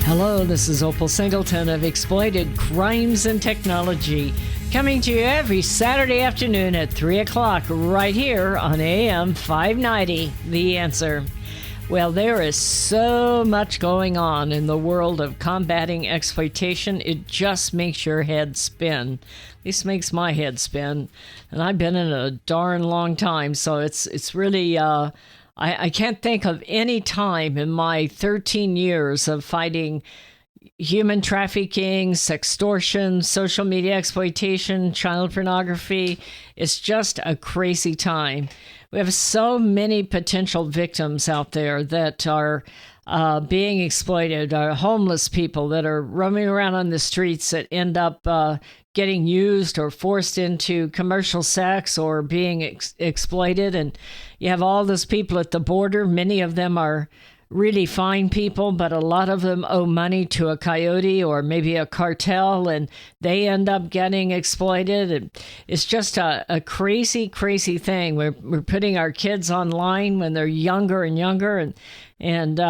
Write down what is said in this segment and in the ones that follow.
Hello, this is Opal Singleton of Exploited Crimes and Technology, coming to you every Saturday afternoon at 3 o'clock right here on AM 590, The Answer. Well, there is so much going on in the world of combating exploitation, it just makes your head spin. At least makes my head spin. And I've been in a darn long time, so it's really... I can't think of any time in my 13 years of fighting human trafficking, sextortion, social media exploitation, child pornography. It's just a crazy time. We have so many potential victims out there that are being exploited, are homeless people that are roaming around on the streets that end up getting used or forced into commercial sex or being exploited. And you have all those people at the border. Many of them are really fine people, but a lot of them owe money to a coyote or maybe a cartel, and they end up getting exploited. And it's just a crazy, crazy thing. We're putting our kids online when they're younger and younger, and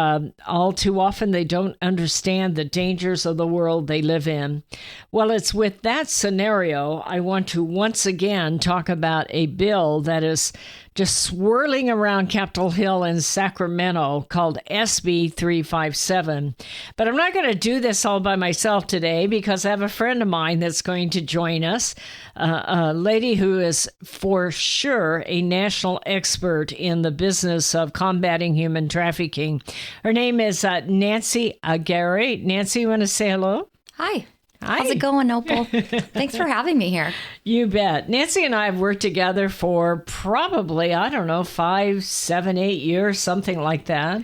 all too often they don't understand the dangers of the world they live in. Well, it's with that scenario I want to once again talk about a bill that is just swirling around Capitol Hill in Sacramento called SB 357. But I'm not going to do this all by myself today because I have a friend of mine that's going to join us, a lady who is for sure a national expert in the business of combating human trafficking. Her name is Nancy Aguirre. Nancy, you want to say hello? Hi. Hi. How's it going, Opal? Thanks for having me here. You bet. Nancy and I have worked together for probably, 5, 7, 8 years, something like that.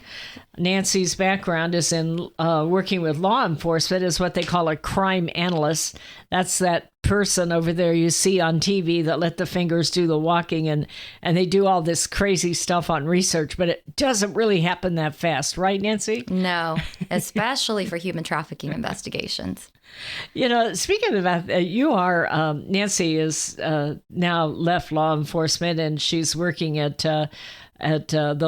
Nancy's background is in working with law enforcement as what they call a crime analyst. That's that person over there you see on TV that let the fingers do the walking, and they do all this crazy stuff on research, but it doesn't really happen that fast, right, Nancy? No, especially for human trafficking investigations. You know, speaking of that, Nancy is now left law enforcement, and she's working at the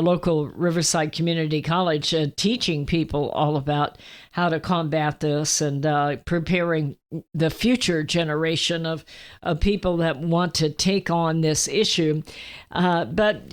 local Riverside Community College, teaching people all about how to combat this and preparing the future generation of people that want to take on this issue. But,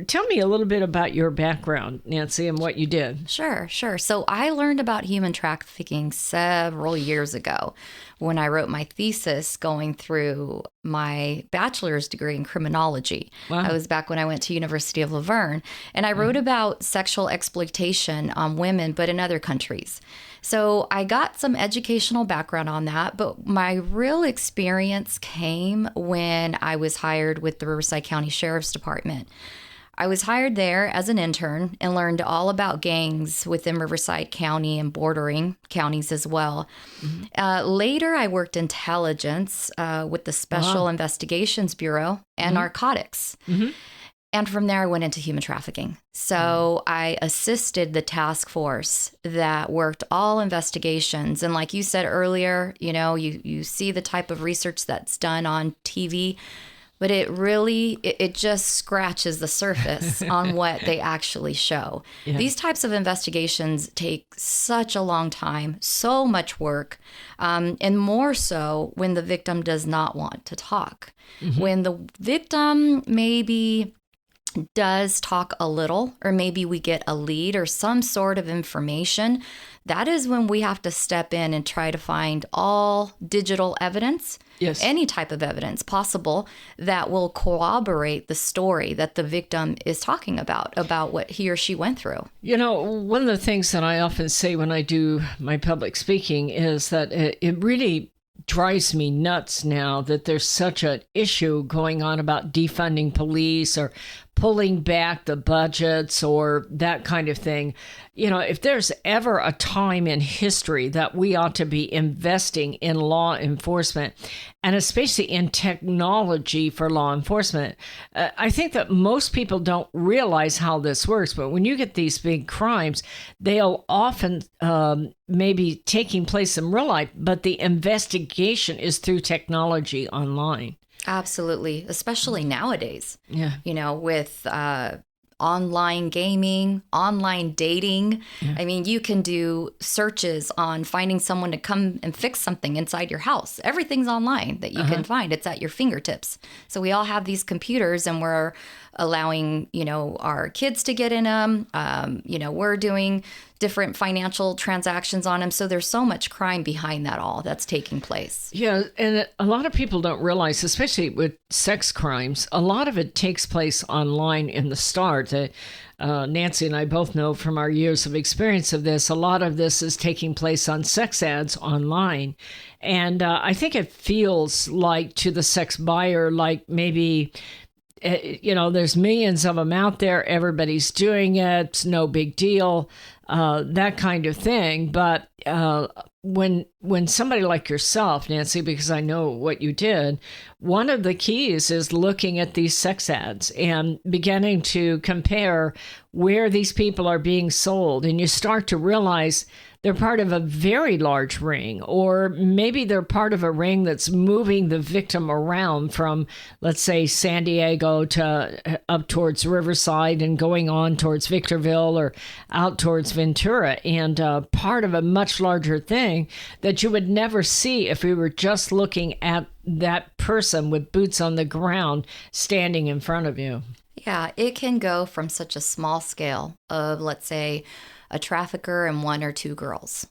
tell me a little bit about your background, Nancy, and what you did. Sure. So I learned about human trafficking several years ago when I wrote my thesis going through my bachelor's degree in criminology. Wow. I was back when I went to University of Laverne, and I wrote about sexual exploitation on women, but in other countries. So I got some educational background on that, but my real experience came when I was hired with the Riverside County Sheriff's Department. I was hired there as an intern and learned all about gangs within Riverside County and bordering counties as well. Mm-hmm. Later, I worked intelligence with the Special Investigations Bureau and narcotics. Mm-hmm. And from there, I went into human trafficking. So I assisted the task force that worked all investigations. And like you said earlier, you see the type of research that's done on TV, but it just scratches the surface on what they actually show. Yeah. These types of investigations take such a long time, so much work, and more so when the victim does not want to talk. Mm-hmm. When the victim maybe does talk a little, or maybe we get a lead or some sort of information, that is when we have to step in and try to find all digital evidence, any type of evidence possible that will corroborate the story that the victim is talking about what he or she went through. One of the things that I often say when I do my public speaking is that it really drives me nuts now that there's such an issue going on about defunding police or pulling back the budgets or that kind of thing. If there's ever a time in history that we ought to be investing in law enforcement, and especially in technology for law enforcement, I think that most people don't realize how this works. But when you get these big crimes, they'll often maybe taking place in real life, but the investigation is through technology online. Absolutely, especially nowadays. Yeah. With online gaming, online dating. Yeah. I mean, you can do searches on finding someone to come and fix something inside your house. Everything's online that you can find. It's at your fingertips. So we all have these computers, and we're allowing, our kids to get in them. We're doing different financial transactions on them. So there's so much crime behind that all that's taking place. Yeah. And a lot of people don't realize, especially with sex crimes, a lot of it takes place online in the start. Nancy and I both know from our years of experience of this, a lot of this is taking place on sex ads online. And I think it feels like to the sex buyer, like maybe, there's millions of them out there. Everybody's doing it. It's no big deal, that kind of thing. But when somebody like yourself, Nancy, because I know what you did, one of the keys is looking at these sex ads and beginning to compare where these people are being sold. And you start to realize they're part of a very large ring, or maybe they're part of a ring that's moving the victim around from, let's say, San Diego to up towards Riverside and going on towards Victorville or out towards Ventura, and part of a much larger thing that you would never see if we were just looking at that person with boots on the ground standing in front of you. Yeah, it can go from such a small scale of, let's say, a trafficker and one or two girls,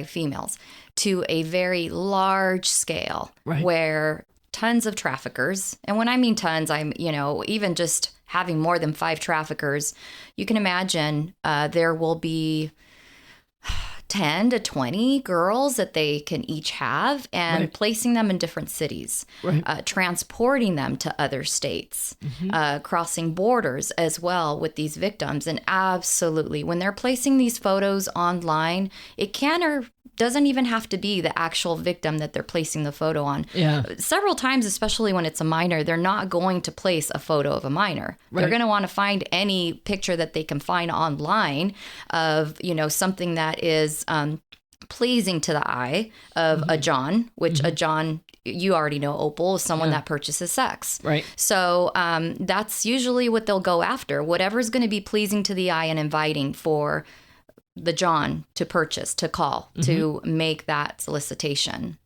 females, to a very large scale where tons of traffickers, and when I mean tons, I'm, even just having more than 5 traffickers, you can imagine there will be 10 to 20 girls that they can each have, and placing them in different cities, transporting them to other states, crossing borders as well with these victims. And absolutely, when they're placing these photos online, it can or doesn't even have to be the actual victim that they're placing the photo on. Yeah. Several times, especially when it's a minor, they're not going to place a photo of a minor. They're going to want to find any picture that they can find online of, something that is pleasing to the eye of a John, which a John, you already know, Opal, is someone that purchases sex. Right. So that's usually what they'll go after. Whatever's going to be pleasing to the eye and inviting for the John to purchase, to call, to make that solicitation.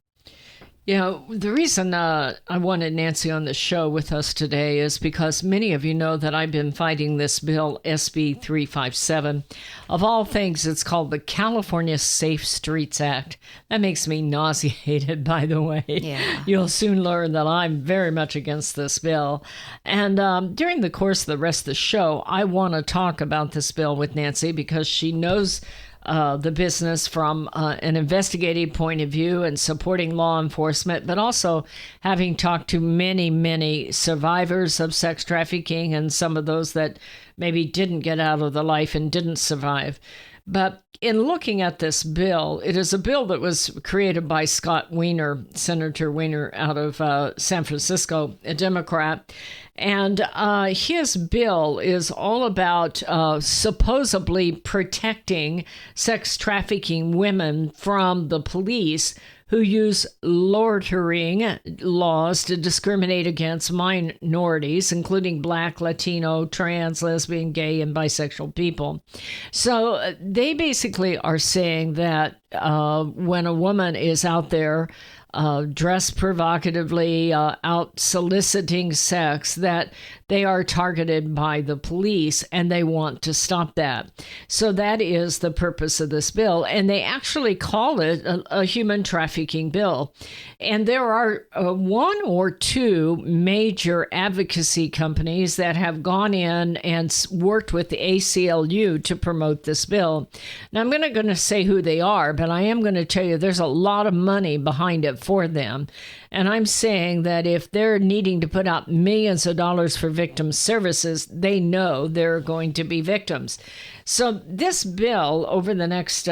Yeah, the reason I wanted Nancy on the show with us today is because many of you know that I've been fighting this bill, SB 357. Of all things, it's called the California Safe Streets Act. That makes me nauseated, by the way. Yeah. You'll soon learn that I'm very much against this bill. And during the course of the rest of the show, I want to talk about this bill with Nancy because she knows the business from an investigative point of view and supporting law enforcement, but also having talked to many, many survivors of sex trafficking and some of those that maybe didn't get out of the life and didn't survive. But in looking at this bill, it is a bill that was created by Scott Weiner, Senator Weiner out of San Francisco, a Democrat. And his bill is all about supposedly protecting sex trafficking women from the police who use loitering laws to discriminate against minorities, including Black, Latino, trans, lesbian, gay, and bisexual people. So they basically are saying that when a woman is out there dressed provocatively, out soliciting sex, that they are targeted by the police and they want to stop that. So that is the purpose of this bill. And they actually call it a human trafficking bill. And there are one or two major advocacy companies that have gone in and worked with the ACLU to promote this bill. Now, I'm not going to say who they are, but I am going to tell you there's a lot of money behind it for them. And I'm saying that if they're needing to put out millions of dollars for victim services, they know there are going to be victims. So this bill over the next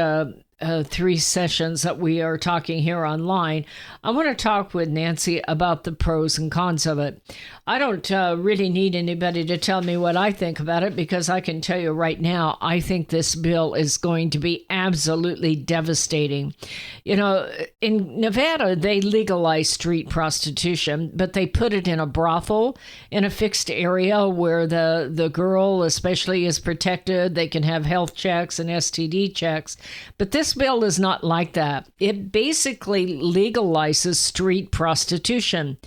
3 sessions that we are talking here online, I want to talk with Nancy about the pros and cons of it. I don't really need anybody to tell me what I think about it, because I can tell you right now, I think this bill is going to be absolutely devastating. You know, in Nevada, they legalize street prostitution, but they put it in a brothel in a fixed area where the girl especially is protected. They can have health checks and STD checks. But this bill is not like that. It basically legalizes street prostitution.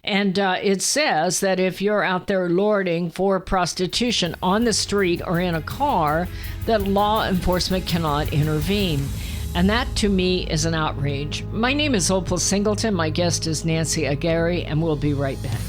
And it says that if you're out there lording for prostitution on the street or in a car, that law enforcement cannot intervene. And that, to me, is an outrage. My name is Opal Singleton. My guest is Nancy Aguirre, and we'll be right back.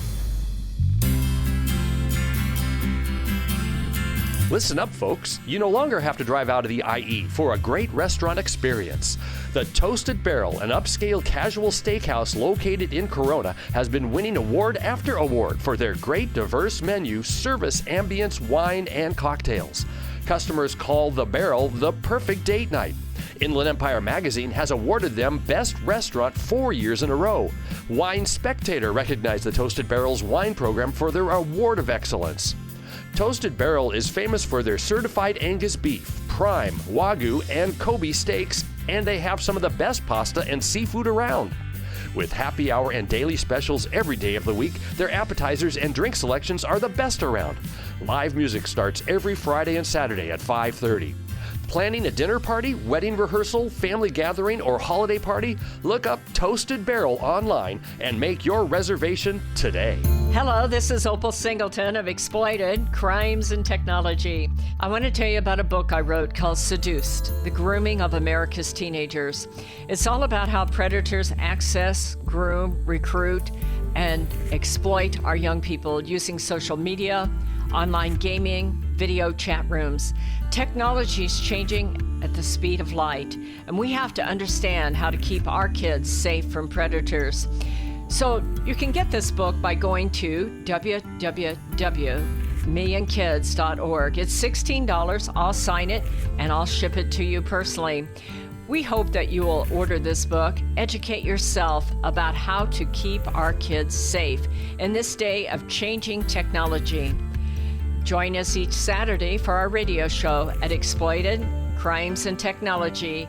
Listen up, folks. You no longer have to drive out of the IE for a great restaurant experience. The Toasted Barrel, an upscale casual steakhouse located in Corona, has been winning award after award for their great diverse menu, service, ambience, wine, and cocktails. Customers call the Barrel the perfect date night. Inland Empire Magazine has awarded them Best Restaurant 4 years in a row. Wine Spectator recognized the Toasted Barrel's wine program for their award of excellence. Toasted Barrel is famous for their certified Angus beef, prime, Wagyu, and Kobe steaks, and they have some of the best pasta and seafood around. With happy hour and daily specials every day of the week, their appetizers and drink selections are the best around. Live music starts every Friday and Saturday at 5:30. Planning a dinner party, wedding rehearsal, family gathering, or holiday party? Look up Toasted Barrel online and make your reservation today. Hello, this is Opal Singleton of Exploited: Crimes and Technology. I want to tell you about a book I wrote called Seduced: The Grooming of America's Teenagers. It's all about how predators access, groom, recruit, and exploit our young people using social media, online gaming, video chat rooms. Technology is changing at the speed of light, and we have to understand how to keep our kids safe from predators. So you can get this book by going to www.millionkids.org. It's $16. I'll sign it, and I'll ship it to you personally. We hope that you will order this book, educate yourself about how to keep our kids safe in this day of changing technology. Join us each Saturday for our radio show at Exploited: Crimes and Technology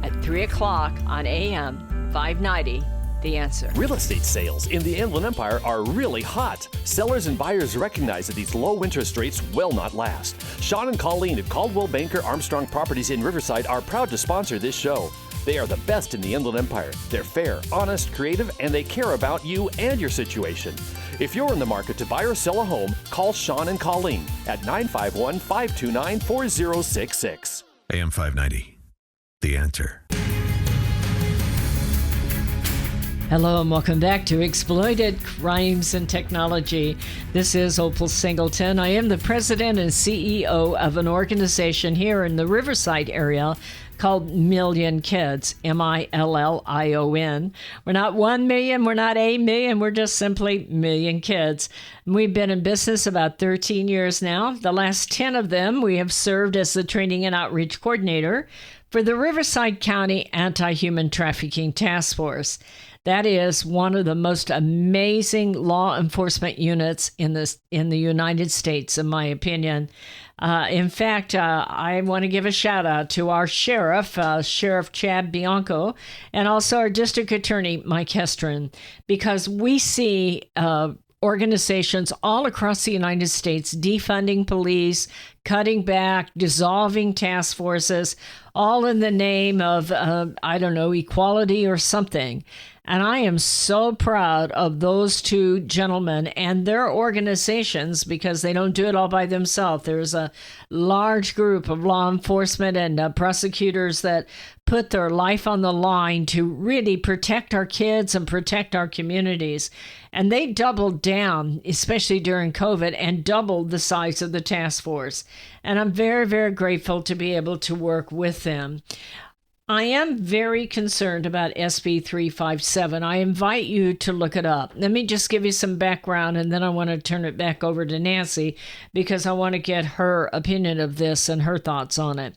at 3 o'clock on AM 590. The Answer. Real estate sales in the Inland Empire are really hot. Sellers and buyers recognize that these low interest rates will not last. Sean and Colleen at Caldwell Banker Armstrong Properties in Riverside are proud to sponsor this show. They are the best in the Inland Empire. They're fair, honest, creative, and they care about you and your situation. If you're in the market to buy or sell a home, call Sean and Colleen at 951-529-4066. AM 590. The Answer. Hello and welcome back to Exploited: Crimes and Technology. This is Opal Singleton. I am the president and CEO of an organization here in the Riverside area called Million Kids, Million. We're not 1 million, we're not a million, we're just simply Million Kids. And we've been in business about 13 years now. The last 10 of them, we have served as the training and outreach coordinator for the Riverside County Anti-Human Trafficking Task Force. That is one of the most amazing law enforcement units in the United States, in my opinion. In fact, I want to give a shout out to our sheriff, Sheriff Chad Bianco, and also our district attorney, Mike Hestron, because we see organizations all across the United States defunding police, cutting back, dissolving task forces, all in the name of, equality or something. And I am so proud of those two gentlemen and their organizations, because they don't do it all by themselves. There's a large group of law enforcement and prosecutors that put their life on the line to really protect our kids and protect our communities. And they doubled down, especially during COVID, and doubled the size of the task force. And I'm very, very grateful to be able to work with them. I am very concerned about SB 357. I invite you to look it up. Let me just give you some background, and then I want to turn it back over to Nancy because I want to get her opinion of this and her thoughts on it.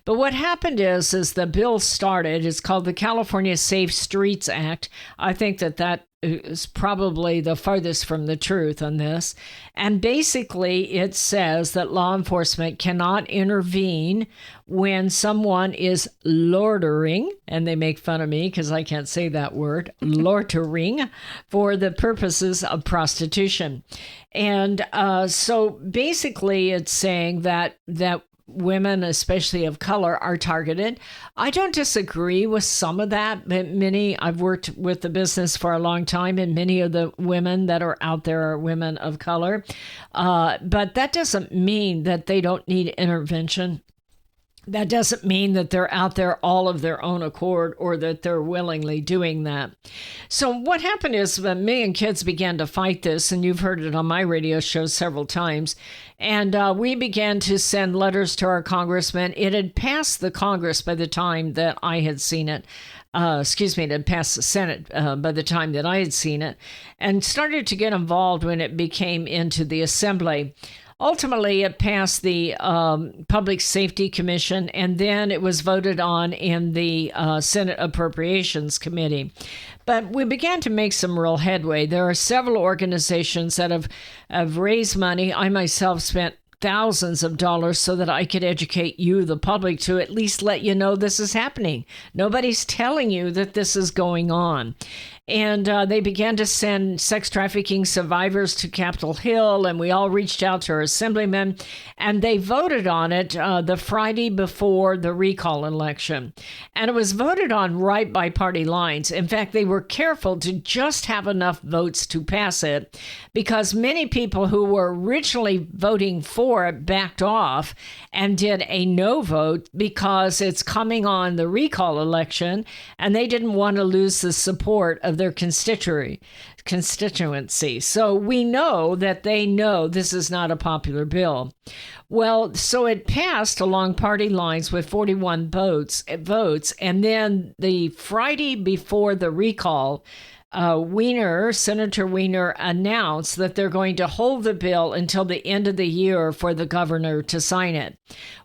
But what happened is the bill started. It's called the California Safe Streets Act. I think that is probably the farthest from the truth on this. And basically, it says that law enforcement cannot intervene when someone is loitering, and they make fun of me because I can't say that word, loitering, for the purposes of prostitution. And so basically, it's saying that women, especially of color, are targeted. I don't disagree with some of that. I've worked with the business for a long time, and many of the women that are out there are women of color. But that doesn't mean that they don't need intervention. That doesn't mean that they're out there all of their own accord or that they're willingly doing that. So what happened is when me and kids began to fight this, and you've heard it on my radio show several times, and we began to send letters to our congressman. It had passed the Congress by the time that I had seen it. It had passed the Senate by the time that I had seen it, and started to get involved when it became into the Assembly. Ultimately, it passed the Public Safety Commission, and then it was voted on in the Senate Appropriations Committee. But we began to make some real headway. There are several organizations that have raised money. I myself spent thousands of dollars so that I could educate you, the public, to at least let you know this is happening. Nobody's telling you that this is going on. And they began to send sex trafficking survivors to Capitol Hill, and we all reached out to our assemblymen, and they voted on it the Friday before the recall election. And it was voted on right by party lines. In fact, they were careful to just have enough votes to pass it because many people who were originally voting for it backed off and did a no vote because it's coming on the recall election, and they didn't want to lose the support of their constituency. So we know that they know this is not a popular bill. Well, so it passed along party lines with 41 votes, and then the Friday before the recall, Senator Weiner announced that they're going to hold the bill until the end of the year for the governor to sign it.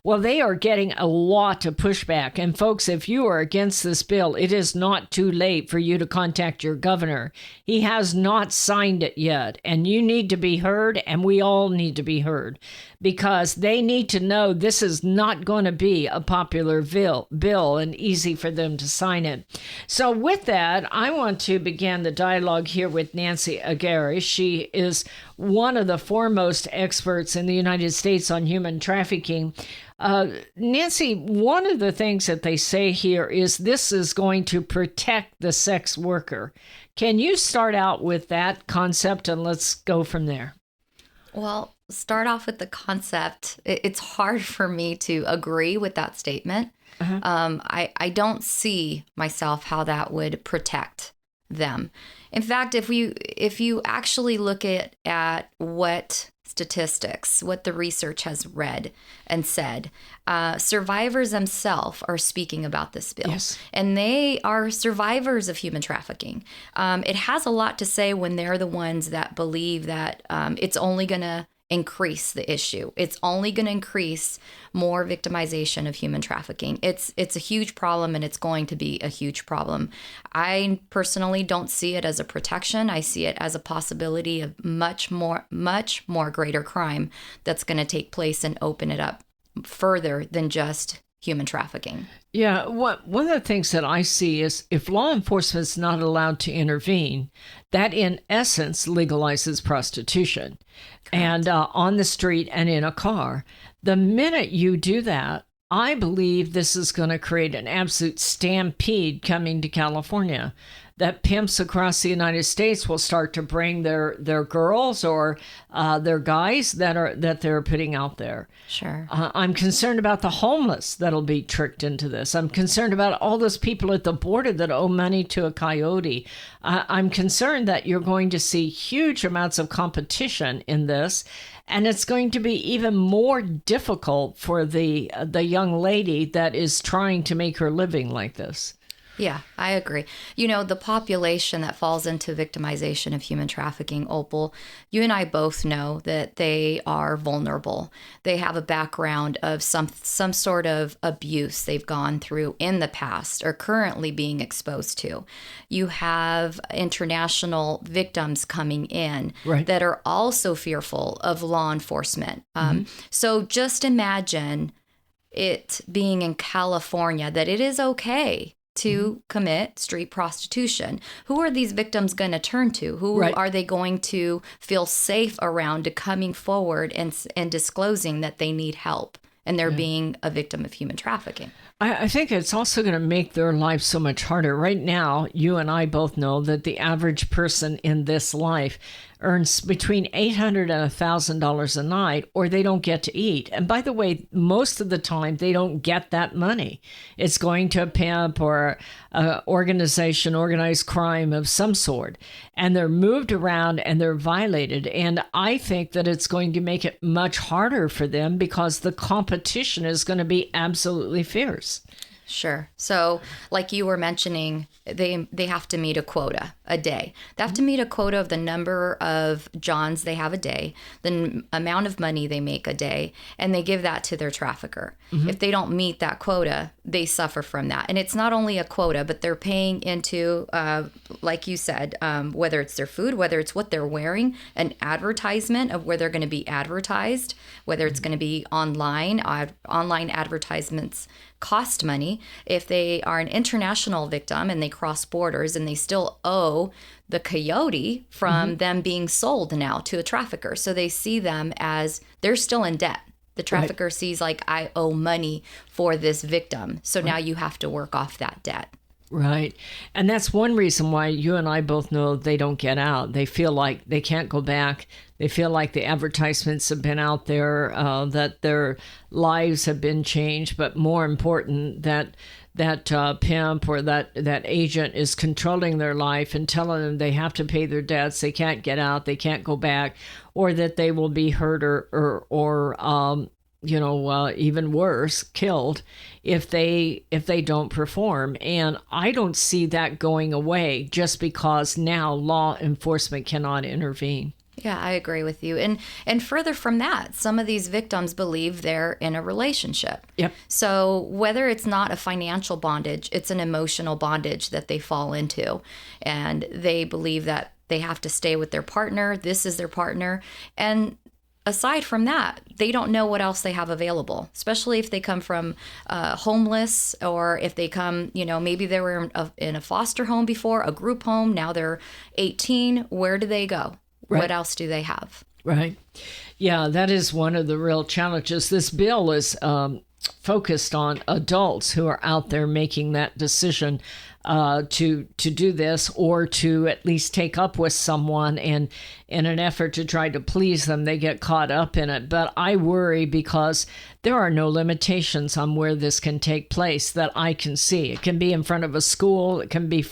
Well, they are getting a lot of pushback. And folks, if you are against this bill, it is not too late for you to contact your governor. He has not signed it yet, and you need to be heard, and we all need to be heard, because they need to know this is not going to be a popular bill and easy for them to sign it. So with that, I want to begin the dialogue here with Nancy Aguirre. She is one of the foremost experts in the United States on human trafficking. Nancy, one of the things that they say here is this is going to protect the sex worker. Can you start out with that concept, and let's go from there? Well, start off with the concept. It's hard for me to agree with that statement. I don't see myself how that would protect them. In fact, if you actually look at what statistics, what the research has read and said, survivors themselves are speaking about this bill. Yes. And they are survivors of human trafficking. It has a lot to say when they're the ones that believe that it's only going to increase the issue. It's only going to increase more victimization of human trafficking. It's a huge problem, and it's going to be a huge problem. I personally don't see it as a protection. I see it as a possibility of much more greater crime that's going to take place and open it up further than just human trafficking. Yeah, one of the things that I see is if law enforcement is not allowed to intervene, that in essence legalizes prostitution. Correct. And on the street and in a car. The minute you do that, I believe this is going to create an absolute stampede coming to California. that pimps across the United States will start to bring their girls or their guys that they're putting out there. Sure. I'm concerned about the homeless that'll be tricked into this. I'm concerned about all those people at the border that owe money to a coyote. I'm concerned that you're going to see huge amounts of competition in this, and it's going to be even more difficult for the young lady that is trying to make her living like this. Yeah, I agree. The population that falls into victimization of human trafficking, Opal, you and I both know that they are vulnerable. They have a background of some sort of abuse they've gone through in the past or currently being exposed to. You have international victims coming in that are also fearful of law enforcement. So just imagine it being in California that it is okay to commit street prostitution. Who are these victims going to turn to? Who are they going to feel safe around to coming forward and disclosing that they need help and they're being a victim of human trafficking? I think it's also going to make their life so much harder. Right now, you and I both know that the average person in this life earns between $800 and $1,000 a night, or they don't get to eat. And by the way, most of the time, they don't get that money. It's going to a pimp or an organization, organized crime of some sort. And they're moved around and they're violated. And I think that it's going to make it much harder for them because the competition is going to be absolutely fierce. Sure. So like you were mentioning, they have to meet a quota a day. They have to meet a quota of the number of Johns they have a day, the amount of money they make a day, and they give that to their trafficker. If they don't meet that quota, they suffer from that. And it's not only a quota, but they're paying into, like you said, whether it's their food, whether it's what they're wearing, an advertisement of where they're going to be advertised, whether it's going to be online. Online advertisements cost money. If they are an international victim and they cross borders and they still owe the coyote from them being sold now to a trafficker. So they see them as they're still in debt. The trafficker sees like, I owe money for this victim. So now you have to work off that debt. Right. And that's one reason why you and I both know they don't get out. They feel like they can't go back. They feel like the advertisements have been out there, that their lives have been changed. But more important, that pimp or that agent is controlling their life and telling them they have to pay their debts. They can't get out. They can't go back, or that they will be hurt or even worse, killed if they don't perform. And I don't see that going away just because now law enforcement cannot intervene. Yeah, I agree with you. And further from that, some of these victims believe they're in a relationship. Yep. So whether it's not a financial bondage, it's an emotional bondage that they fall into. And they believe that they have to stay with their partner. This is their partner. And aside from that, they don't know what else they have available, especially if they come from homeless, or if they come, maybe they were in a foster home before, a group home. Now they're 18. Where do they go? Right. What else do they have? Right. Yeah, that is one of the real challenges. This bill is focused on adults who are out there making that decision to do this, or to at least take up with someone, and in an effort to try to please them, they get caught up in it. But I worry because there are no limitations on where this can take place that I can see. It can be in front of a school. It can be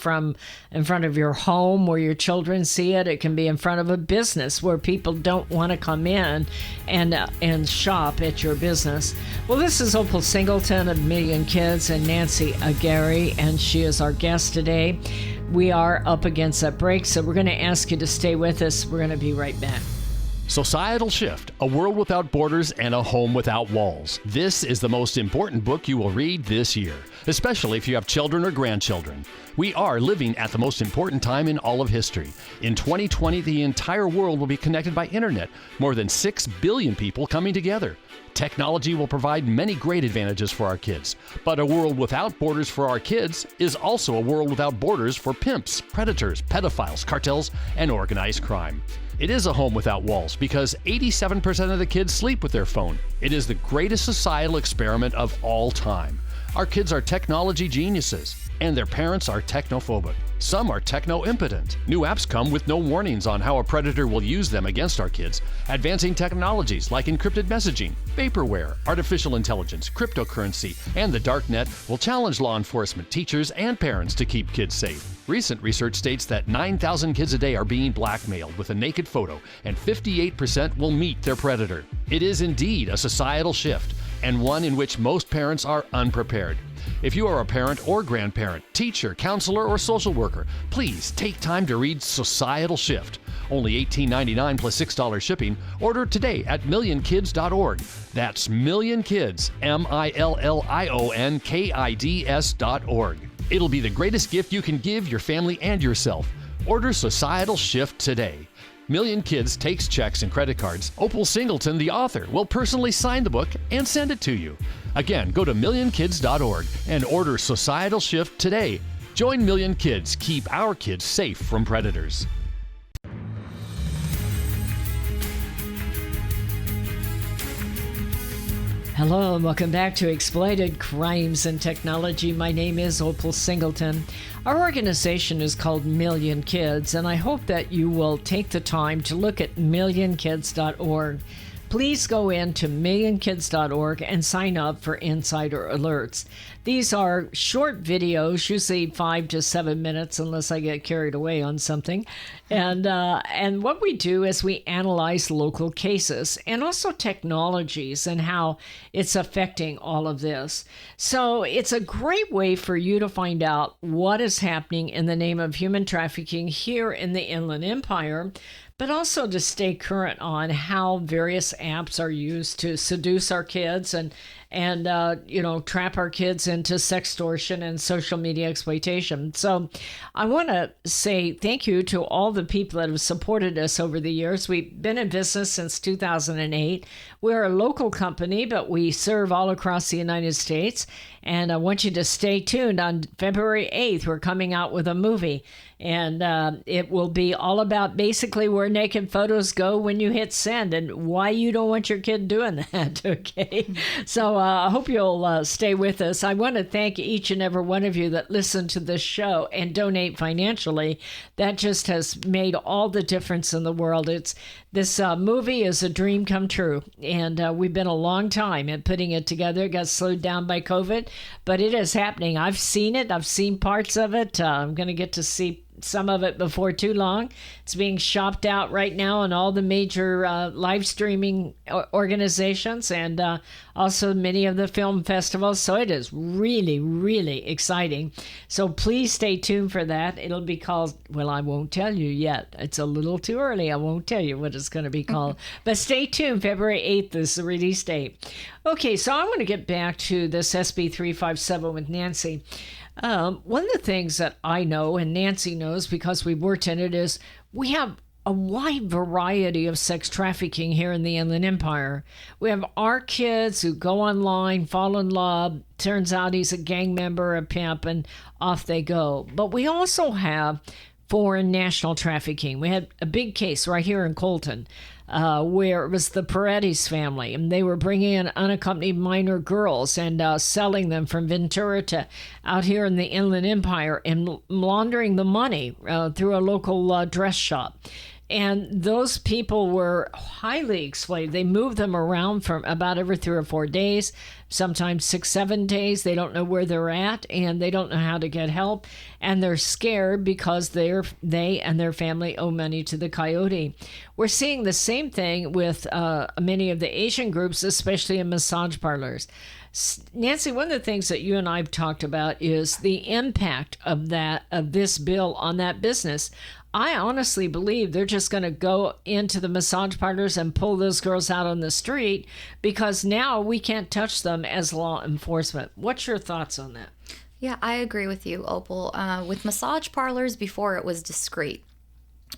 in front of your home where your children see it. It can be in front of a business where people don't want to come in and shop at your business. Well, this is Opal Singleton of Million Kids and Nancy Aguirre, and she is our guest today. We are up against that break, so we're going to ask you to stay with us. We're going to be right back. Societal Shift, A World Without Borders and a Home Without Walls. This is the most important book you will read this year, especially if you have children or grandchildren. We are living at the most important time in all of history. In 2020, the entire world will be connected by internet, more than 6 billion people coming together. Technology will provide many great advantages for our kids, but a world without borders for our kids is also a world without borders for pimps, predators, pedophiles, cartels, and organized crime. It is a home without walls because 87% of the kids sleep with their phone. It is the greatest societal experiment of all time. Our kids are technology geniuses. and their parents are technophobic. Some are techno-impotent. New apps come with no warnings on how a predator will use them against our kids. Advancing technologies like encrypted messaging, vaporware, artificial intelligence, cryptocurrency, and the dark net will challenge law enforcement, teachers, and parents to keep kids safe. Recent research states that 9,000 kids a day are being blackmailed with a naked photo, and 58% will meet their predator. It is indeed a societal shift, and one in which most parents are unprepared. If you are a parent or grandparent, teacher, counselor, or social worker, please take time to read Societal Shift. Only $18.99 plus $6 shipping. Order today at millionkids.org. That's millionkids, millionkids.org. It'll be the greatest gift you can give your family and yourself. Order Societal Shift today. Million Kids takes checks and credit cards. Opal Singleton, the author, will personally sign the book and send it to you. Again, go to millionkids.org and order Societal Shift today. Join Million Kids. Keep our kids safe from predators. Hello and welcome back to Exploited Crimes and Technology. My name is Opal Singleton. Our organization is called Million Kids, and I hope that you will take the time to look at millionkids.org. Please go into millionkids.org and sign up for insider alerts. These are short videos, usually 5 to 7 minutes, unless I get carried away on something. And what we do is we analyze local cases and also technologies and how it's affecting all of this. So it's a great way for you to find out what is happening in the name of human trafficking here in the Inland Empire, but also to stay current on how various apps are used to seduce our kids and trap our kids into sextortion and social media exploitation. So I want to say thank you to all the people that have supported us over the years. We've been in business since 2008. We're a local company, but we serve all across the United States. And I want you to stay tuned. On February 8th, we're coming out with a movie. And it will be all about basically where naked photos go when you hit send and why you don't want your kid doing that, okay? So I hope you'll stay with us. I want to thank each and every one of you that listen to this show and donate financially. That just has made all the difference in the world. This movie is a dream come true, and we've been a long time at putting it together. It got slowed down by COVID, but it is happening. I've seen it. I've seen parts of it. I'm going to get to see some of it before too long. It's being shopped out right now on all the major live streaming organizations and also many of the film festivals. So it is really, really exciting. So please stay tuned for that. It'll be called, well, I won't tell you yet. It's a little too early. I won't tell you what it's going to be called. But stay tuned. February 8th is the release date. Okay, so I want to get back to this SB 357 with Nancy. One of the things that I know, and Nancy knows because we've worked in it, is we have a wide variety of sex trafficking here in the Inland Empire. We have our kids who go online, fall in love, turns out he's a gang member, a pimp, and off they go. But we also have foreign national trafficking. We had a big case right here in Colton where it was the Paredes family, and they were bringing in unaccompanied minor girls and selling them from Ventura to out here in the Inland Empire and laundering the money through a local dress shop. And those people were highly exploited. They moved them around from about every 3 or 4 days, sometimes 6, 7 days. They don't know where they're at, and they don't know how to get help. And they're scared because they and their family owe money to the coyote. We're seeing the same thing with many of the Asian groups, especially in massage parlors. Nancy, one of the things that you and I have talked about is the impact of this bill on that business. I honestly believe they're just going to go into the massage parlors and pull those girls out on the street because now we can't touch them as law enforcement. What's your thoughts on that? Yeah, I agree with you, Opal. With massage parlors, before it was discreet.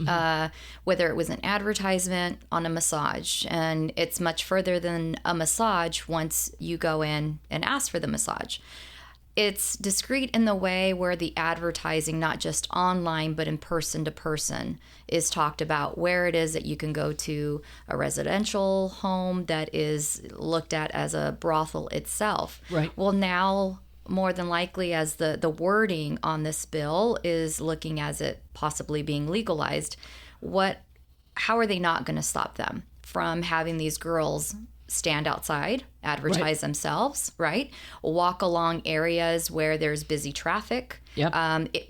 Whether it was an advertisement on a massage, and it's much further than a massage once you go in and ask for the massage. It's discreet in the way where the advertising, not just online, but in person to person, is talked about, where it is that you can go to a residential home that is looked at as a brothel itself. Right. Well, now more than likely, as the wording on this bill is looking as it possibly being legalized, how are they not going to stop them from having these girls stand outside, advertise themselves, right? Walk along areas where there's busy traffic,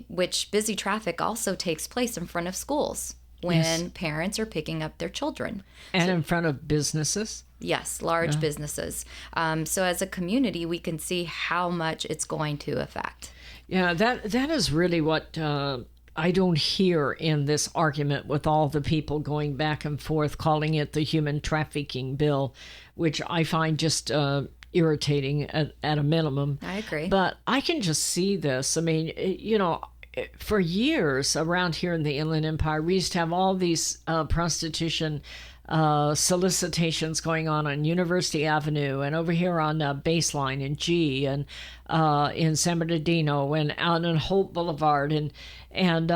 which busy traffic also takes place in front of schools when parents are picking up their children. And in front of businesses? Yes, large businesses. So as a community, we can see how much it's going to affect. Yeah, that is really what I don't hear in this argument with all the people going back and forth calling it the human trafficking bill, which I find just irritating at a minimum. I agree. But I can just see this. I mean, for years around here in the Inland Empire, we used to have all these prostitution solicitations going on University Avenue and over here on Baseline and G and in San Bernardino and out on Holt Boulevard. And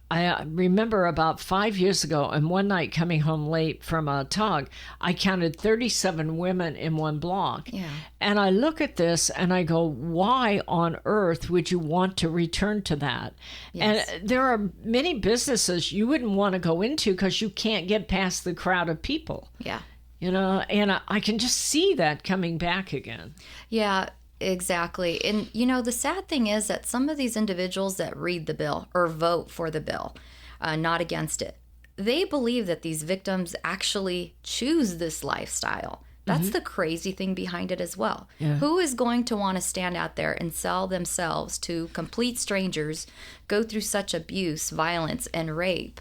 I remember about 5 years ago, and one night coming home late from a tug, I counted 37 women in one block. Yeah. And I look at this and I go, why on earth would you want to return to that? Yes. And there are many businesses you wouldn't want to go into because you can't get past the crowd of people. Yeah. And I can just see that coming back again. Yeah. Exactly. And, the sad thing is that some of these individuals that read the bill or vote for the bill, not against it, they believe that these victims actually choose this lifestyle. That's the crazy thing behind it as well. Yeah. Who is going to want to stand out there and sell themselves to complete strangers, go through such abuse, violence, and rape?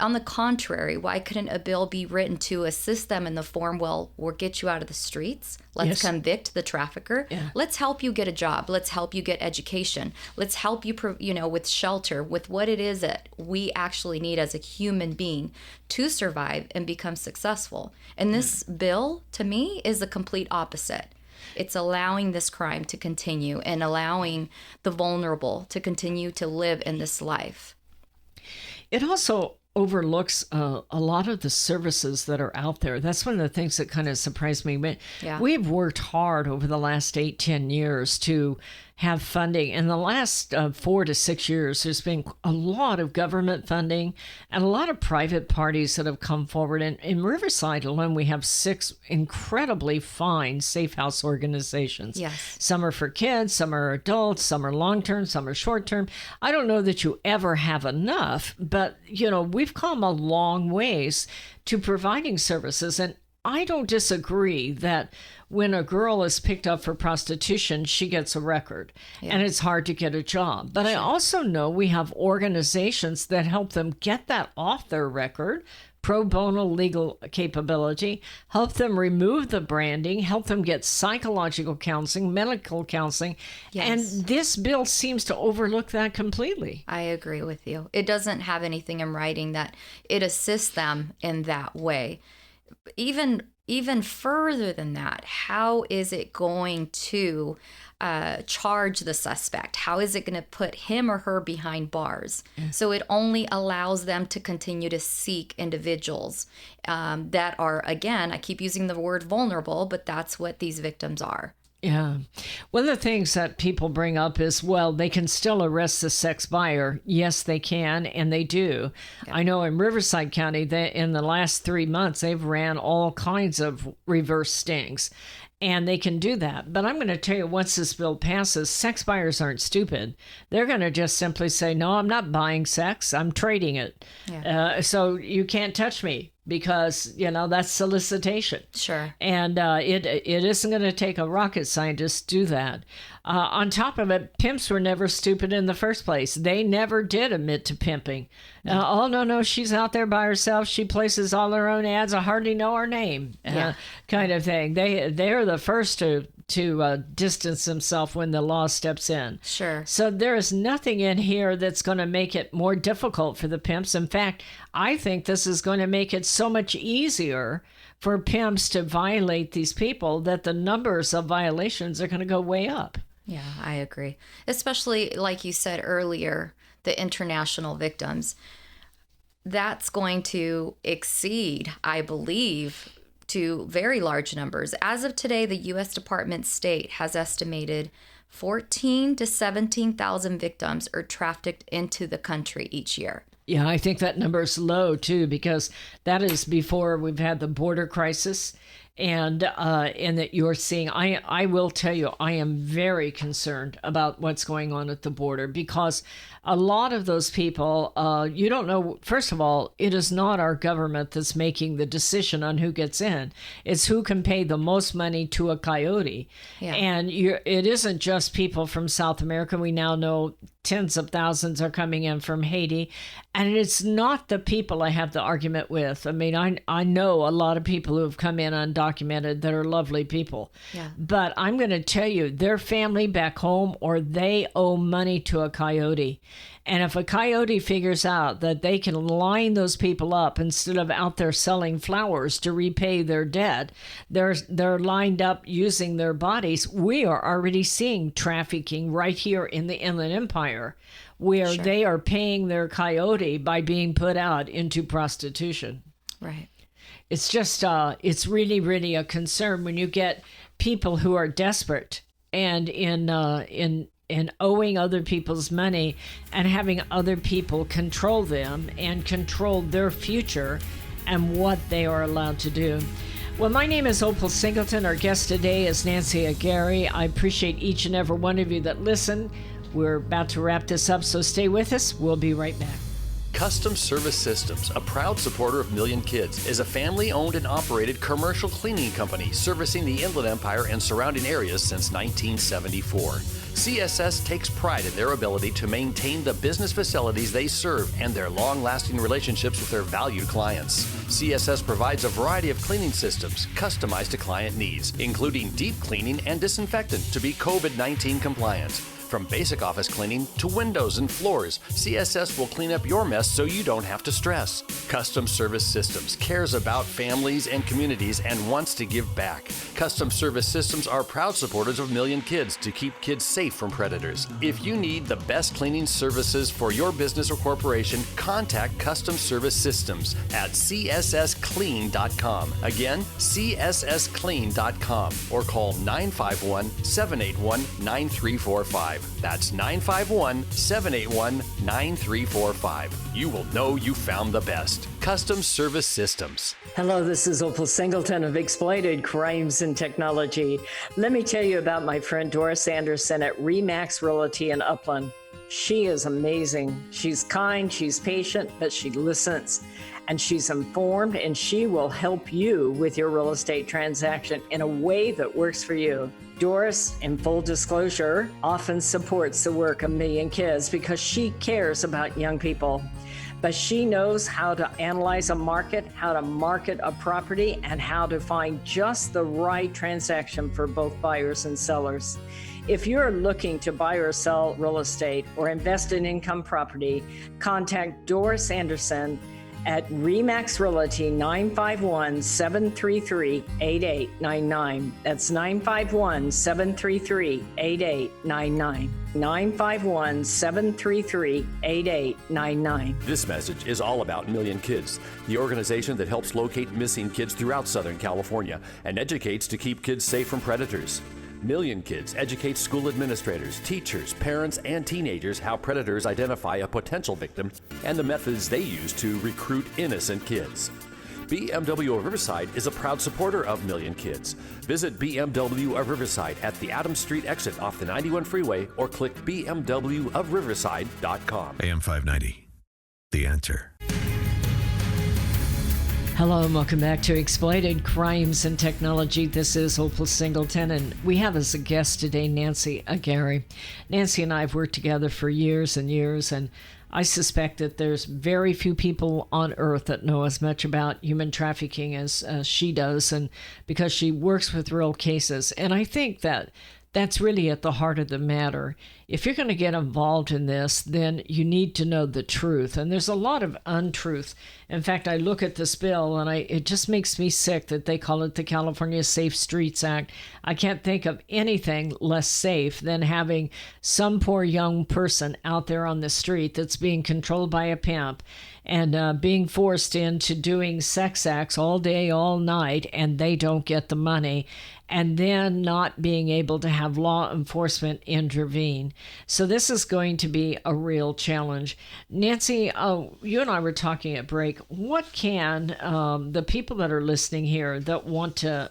On the contrary, why couldn't a bill be written to assist them in the form, we'll get you out of the streets. Let's convict the trafficker. Yeah. Let's help you get a job. Let's help you get education. Let's help you, with shelter, with what it is that we actually need as a human being to survive and become successful. And this bill, to me, is the complete opposite. It's allowing this crime to continue and allowing the vulnerable to continue to live in this life. It also overlooks a lot of the services that are out there. That's one of the things that kind of surprised me. We've worked hard over the last 8-10 years to have funding. In the last 4 to 6 years, there's been a lot of government funding and a lot of private parties that have come forward. And in Riverside alone, we have 6 incredibly fine safe house organizations. Yes. Some are for kids, some are adults, some are long-term, some are short-term. I don't know that you ever have enough, but, we've come a long ways to providing services. And I don't disagree that when a girl is picked up for prostitution, she gets a record and it's hard to get a job. But I also know we have organizations that help them get that off their record, pro bono legal capability, help them remove the branding, help them get psychological counseling, medical counseling. Yes. And this bill seems to overlook that completely. I agree with you. It doesn't have anything in writing that it assists them in that way. Even further than that, how is it going to charge the suspect? How is it going to put him or her behind bars? So it only allows them to continue to seek individuals that are, again, I keep using the word vulnerable, but that's what these victims are. Yeah. One of the things that people bring up is, well, they can still arrest the sex buyer. Yes, they can, and they do. Yeah. I know in Riverside County, in the last 3 months, they've ran all kinds of reverse stings, and they can do that. But I'm going to tell you, once this bill passes, sex buyers aren't stupid. They're going to just simply say, no, I'm not buying sex. I'm trading it. Yeah. So you can't touch me. Because, that's solicitation. Sure. And it isn't going to take a rocket scientist to do that. On top of it, pimps were never stupid in the first place. They never did admit to pimping. No, she's out there by herself. She places all her own ads. I hardly know her name, kind of thing. They're the first to distance themselves when the law steps in. Sure. So there is nothing in here that's going to make it more difficult for the pimps. In fact, I think this is going to make it so much easier for pimps to violate these people that the numbers of violations are going to go way up. Yeah, I agree. Especially, like you said earlier, the international victims. That's going to exceed, I believe, to very large numbers. As of today, the U.S. Department of State has estimated 14 to 17,000 victims are trafficked into the country each year. Yeah, I think that number is low too, because that is before we've had the border crisis, and that you're seeing. I will tell you, I am very concerned about what's going on at the border, because a lot of those people, you don't know. First of all, it is not our government that's making the decision on who gets in. It's who can pay the most money to a coyote. Yeah. And it isn't just people from South America. We now know tens of thousands are coming in from Haiti. And it's not the people I have the argument with. I mean, I know a lot of people who have come in undocumented that are lovely people. Yeah. But I'm going to tell you, their family back home, or they owe money to a coyote. And if a coyote figures out that they can line those people up instead of out there selling flowers to repay their debt, they're lined up using their bodies. We are already seeing trafficking right here in the Inland Empire, where Sure. they are paying their coyote by being put out into prostitution. Right. It's just, it's really, really a concern when you get people who are desperate and in owing other people's money and having other people control them and control their future and what they are allowed to do. Well, my name is Opal Singleton. Our guest today is Nancy Aguirre. I appreciate each and every one of you that listen. We're about to wrap this up, so stay with us. We'll be right back. Custom Service Systems, a proud supporter of Million Kids, is a family-owned and operated commercial cleaning company servicing the Inland Empire and surrounding areas since 1974. CSS takes pride in their ability to maintain the business facilities they serve and their long-lasting relationships with their valued clients. CSS provides a variety of cleaning systems customized to client needs, including deep cleaning and disinfectant to be COVID-19 compliant. From basic office cleaning to windows and floors, CSS will clean up your mess so you don't have to stress. Custom Service Systems cares about families and communities and wants to give back. Custom Service Systems are proud supporters of Million Kids to keep kids safe from predators. If you need the best cleaning services for your business or corporation, contact Custom Service Systems at cssclean.com. Again, cssclean.com, or call 951-781-9345. That's 951-781-9345. You will know you found the best. Custom Service Systems. Hello, this is Opal Singleton of Exploited Crimes and Technology. Let me tell you about my friend Doris Anderson at Remax Realty in Upland. She is amazing. She's kind, she's patient, but she listens. And she's informed, and she will help you with your real estate transaction in a way that works for you. Doris, in full disclosure, often supports the work of Million Kids because she cares about young people. But she knows how to analyze a market, how to market a property, and how to find just the right transaction for both buyers and sellers. If you're looking to buy or sell real estate or invest in income property, contact Doris Anderson at Remax Realty, 951-733-8899. That's 951-733-8899. 951-733-8899. This message is all about Million Kids, the organization that helps locate missing kids throughout Southern California and educates to keep kids safe from predators. Million Kids educates school administrators, teachers, parents, and teenagers how predators identify a potential victim and the methods they use to recruit innocent kids. BMW of Riverside is a proud supporter of Million Kids. Visit BMW of Riverside at the Adams Street exit off the 91 freeway or click bmwofriverside.com. AM 590. The Answer. Hello and welcome back to Exploited Crimes and Technology. This is Opal Singleton, and we have as a guest today Nancy Aguirre. Nancy and I have worked together for years and years, and I suspect that there's very few people on earth that know as much about human trafficking as she does, and because she works with real cases. And I think that that's really at the heart of the matter. If you're going to get involved in this, then you need to know the truth. And there's a lot of untruth. In fact, I look at this bill and it just makes me sick that they call it the California Safe Streets Act. I can't think of anything less safe than having some poor young person out there on the street that's being controlled by a pimp and being forced into doing sex acts all day, all night, and they don't get the money. and then not being able to have law enforcement intervene. So this is going to be a real challenge. Nancy, you and I were talking at break. What can the people that are listening here that want to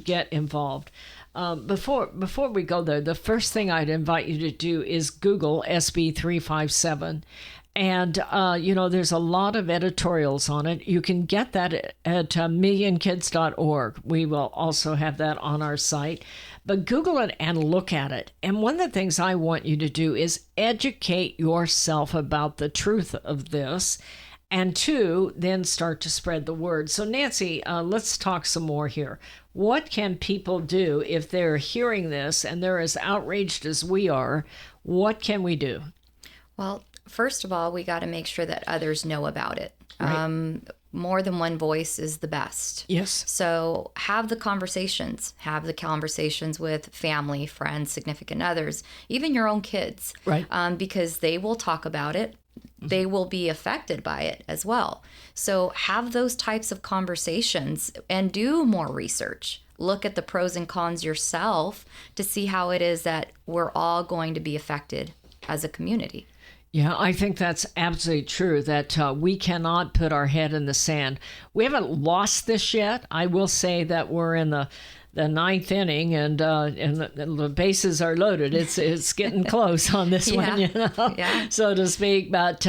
get involved, before we go there, the first thing I'd invite you to do is Google SB 357. And, there's a lot of editorials on it. You can get that at millionkids.org. We will also have that on our site. But Google it and look at it. And one of the things I want you to do is educate yourself about the truth of this. And two, then start to spread the word. So, Nancy, let's talk some more here. What can people do if they're hearing this and they're as outraged as we are? What can we do? Well, first of all, we got to make sure that others know about it. Right. More than one voice is the best. Yes. So have the conversations. Have the conversations with family, friends, significant others, even your own kids. Right. Because they will talk about it. They will be affected by it as well. So have those types of conversations and do more research. Look at the pros and cons yourself to see how it is that we're all going to be affected as a community. Yeah, I think that's absolutely true, that we cannot put our head in the sand. We haven't lost this yet. I will say that we're in the ninth inning, and the bases are loaded. It's getting close on this one, so to speak. But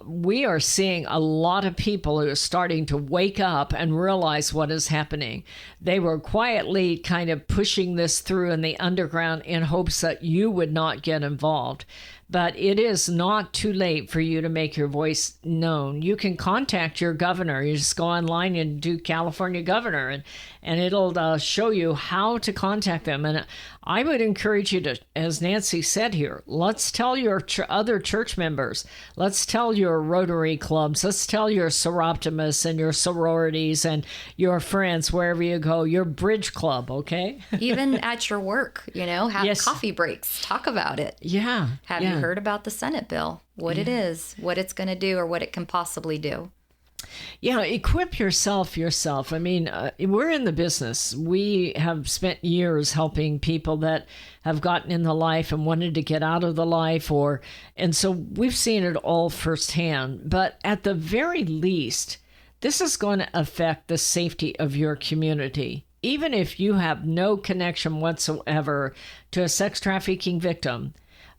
we are seeing a lot of people who are starting to wake up and realize what is happening. They were quietly kind of pushing this through in the underground in hopes that you would not get involved. But it is not too late for you to make your voice known. You can contact your governor. You just go online and do California governor, and it'll show you how to contact them. And I would encourage you to, as Nancy said here, let's tell your other church members. Let's tell your Rotary clubs. Let's tell your Soroptimists and your sororities and your friends, wherever you go, your bridge club, okay? Even at your work, have coffee breaks. Talk about it. Yeah. Have you heard about the Senate bill? What it is, what it's going to do, or what it can possibly do? Yeah, equip yourself. I mean, we're in the business. We have spent years helping people that have gotten in the life and wanted to get out of the life, and so we've seen it all firsthand. But at the very least, this is going to affect the safety of your community. Even if you have no connection whatsoever to a sex trafficking victim,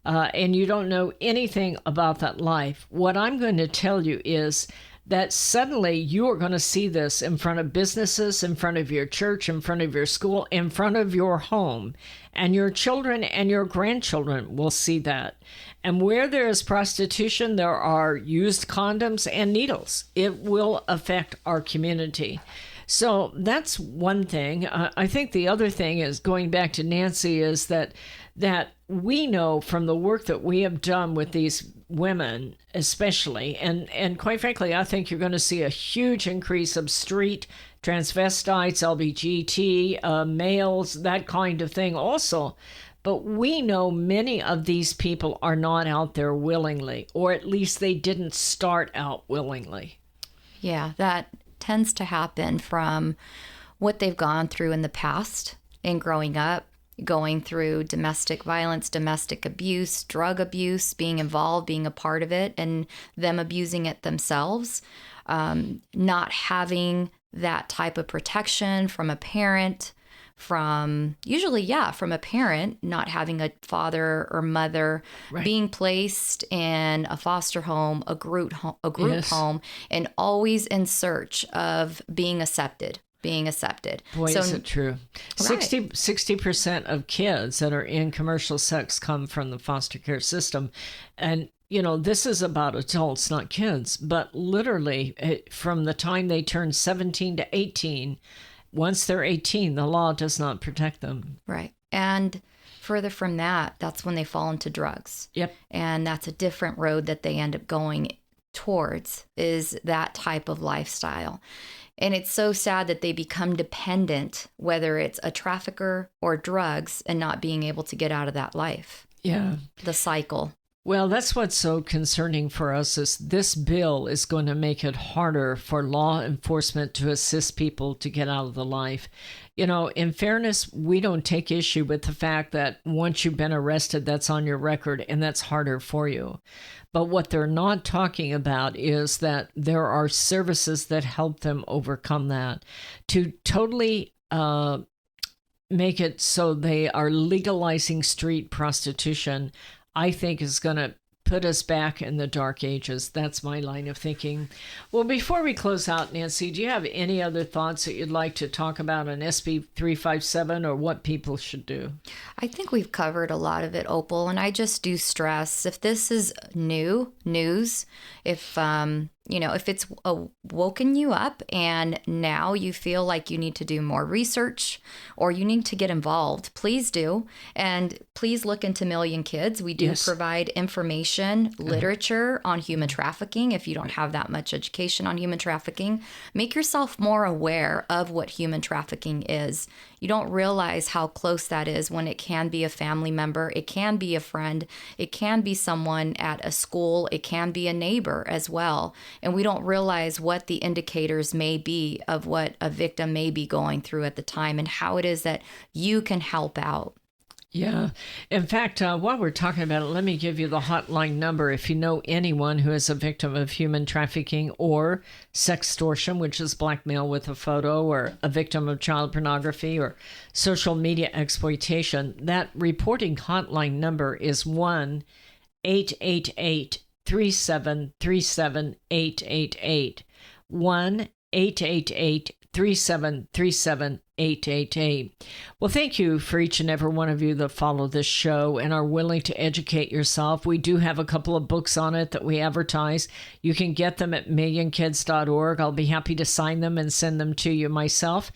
and you don't know anything about that life, what I'm going to tell you is that suddenly you are going to see this in front of businesses, in front of your church, in front of your school, in front of your home. And your children and your grandchildren will see that. And where there is prostitution, there are used condoms and needles. It will affect our community. So that's one thing. I think the other thing is, going back to Nancy, is that we know from the work that we have done with these women especially, and quite frankly, I think you're going to see a huge increase of street transvestites, LGBT, males, that kind of thing also. But we know many of these people are not out there willingly, or at least they didn't start out willingly. Yeah, that tends to happen from what they've gone through in the past in growing up, going through domestic violence, domestic abuse, drug abuse, being involved, being a part of it, and them abusing it themselves, not having that type of protection from a parent, from a parent, not having a father or mother, right, being placed in a foster home, a group home, and always in search of being accepted. Boy, is it true. Right. 60% of kids that are in commercial sex come from the foster care system. And, this is about adults, not kids. But literally, from the time they turn 17 to 18, once they're 18, the law does not protect them. Right. And further from that, that's when they fall into drugs. Yep. And that's a different road that they end up going towards, is that type of lifestyle. And it's so sad that they become dependent, whether it's a trafficker or drugs, and not being able to get out of that life. Yeah. The cycle. Well, that's what's so concerning for us is this bill is going to make it harder for law enforcement to assist people to get out of the life. You know, in fairness, we don't take issue with the fact that once you've been arrested, that's on your record and that's harder for you. But what they're not talking about is that there are services that help them overcome that. To totally make it so they are legalizing street prostitution, I think is going to put us back in the dark ages. That's my line of thinking. Well, before we close out, Nancy, do you have any other thoughts that you'd like to talk about on SB 357 or what people should do? I think we've covered a lot of it, Opal, and I just do stress if this is new news, if if it's woken you up and now you feel like you need to do more research or you need to get involved, please do. And please look into Million Kids. We do provide information, literature on human trafficking. If you don't have that much education on human trafficking, make yourself more aware of what human trafficking is. You don't realize how close that is when it can be a family member, it can be a friend, it can be someone at a school, it can be a neighbor as well. And we don't realize what the indicators may be of what a victim may be going through at the time and how it is that you can help out. Yeah. In fact, while we're talking about it, let me give you the hotline number. If you know anyone who is a victim of human trafficking or sextortion, which is blackmail with a photo, or a victim of child pornography or social media exploitation, that reporting hotline number is 1-888-3737-888. 1-888-3737-888. Well, thank you for each and every one of you that follow this show and are willing to educate yourself. We do have a couple of books on it that we advertise. You can get them at millionkids.org. I'll be happy to sign them and send them to you myself.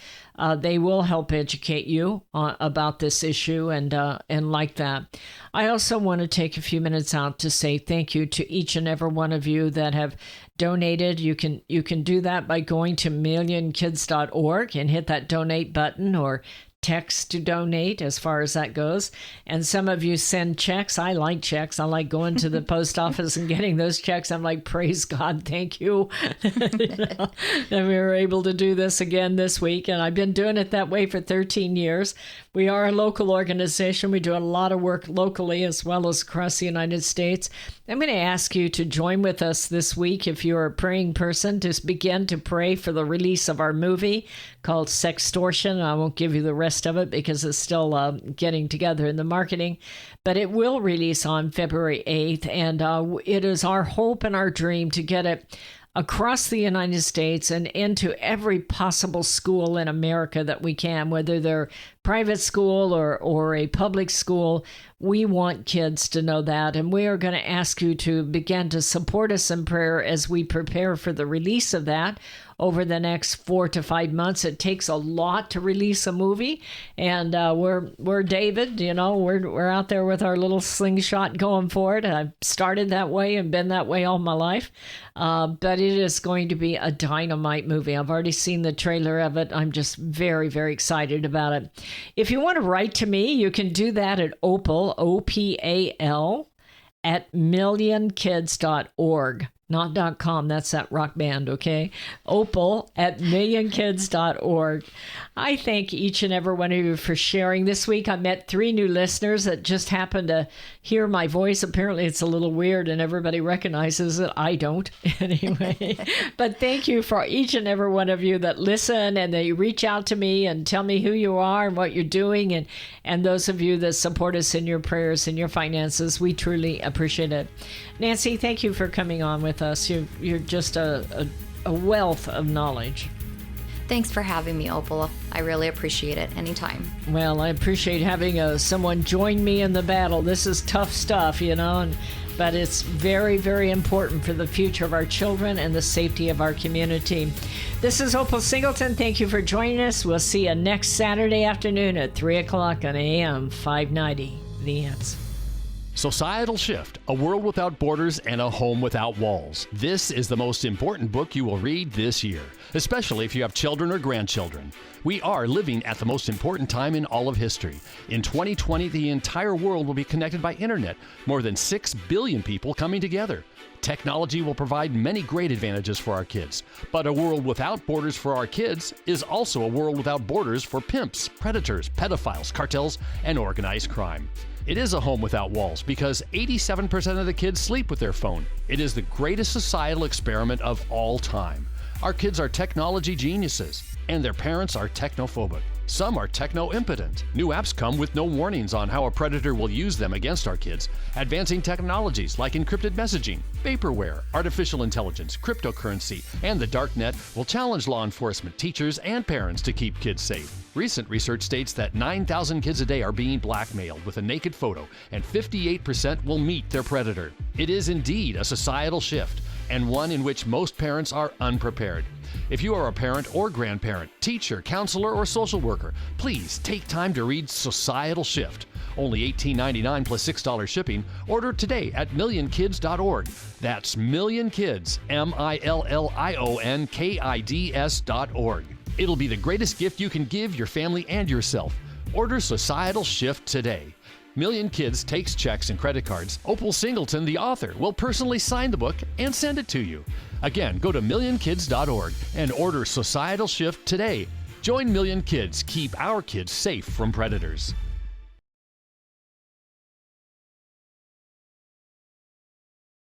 They will help educate you about this issue and like that. I also want to take a few minutes out to say thank you to each and every one of you that have donated. You can do that by going to millionkids.org and hit that donate button or text to donate as far as that goes. And some of you send checks. I like checks. I like going to the post office and getting those checks. I'm like, praise God, thank you. And we were able to do this again this week. And I've been doing it that way for 13 years. We are a local organization. We do a lot of work locally as well as across the United States. I'm going to ask you to join with us this week, if you're a praying person, to begin to pray for the release of our movie called Sextortion. I won't give you the rest of it because it's still getting together in the marketing, but it will release on February 8th, and it is our hope and our dream to get it across the United States and into every possible school in America that we can, whether they're private school or a public school. We want kids to know that, and we are going to ask you to begin to support us in prayer as we prepare for the release of that over the next 4 to 5 months. It takes a lot to release a movie, and we're David, we're out there with our little slingshot going for it. I've started that way and been that way all my life, but it is going to be a dynamite movie. I've already seen the trailer of it. I'm just very, very excited about it. If you want to write to me, you can do that at Opal, OPAL, at millionkids.org. Not .com, that's that rock band, okay? Opal at millionkids.org. I thank each and every one of you for sharing. This week I met 3 new listeners that just happened to hear my voice. Apparently it's a little weird and everybody recognizes it. I don't, anyway. But thank you for each and every one of you that listen and that you reach out to me and tell me who you are and what you're doing. And those of you that support us in your prayers and your finances, we truly appreciate it. Nancy, thank you for coming on with us. You're just a wealth of knowledge. Thanks for having me, Opal. I really appreciate it. Anytime. Well, I appreciate having someone join me in the battle. This is tough stuff, but it's very, very important for the future of our children and the safety of our community. This is Opal Singleton. Thank you for joining us. We'll see you next Saturday afternoon at 3 o'clock on AM 590. The Answer. Societal Shift, A World Without Borders and a Home Without Walls. This is the most important book you will read this year, especially if you have children or grandchildren. We are living at the most important time in all of history. In 2020, the entire world will be connected by internet, more than 6 billion people coming together. Technology will provide many great advantages for our kids, but a world without borders for our kids is also a world without borders for pimps, predators, pedophiles, cartels, and organized crime. It is a home without walls because 87% of the kids sleep with their phone. It is the greatest societal experiment of all time. Our kids are technology geniuses, and their parents are technophobic. Some are techno-impotent. New apps come with no warnings on how a predator will use them against our kids. Advancing technologies like encrypted messaging, vaporware, artificial intelligence, cryptocurrency, and the dark net will challenge law enforcement, teachers, and parents to keep kids safe. Recent research states that 9,000 kids a day are being blackmailed with a naked photo, and 58% will meet their predator. It is indeed a societal shift, and one in which most parents are unprepared. If you are a parent or grandparent, teacher, counselor, or social worker, please take time to read Societal Shift. Only $18.99 plus $6 shipping. Order today at millionkids.org. That's millionkids, millionkids.org. It'll be the greatest gift you can give your family and yourself. Order Societal Shift today. Million Kids takes checks and credit cards. Opal Singleton, the author, will personally sign the book and send it to you. Again, go to millionkids.org and order Societal Shift today. Join Million Kids. Keep our kids safe from predators.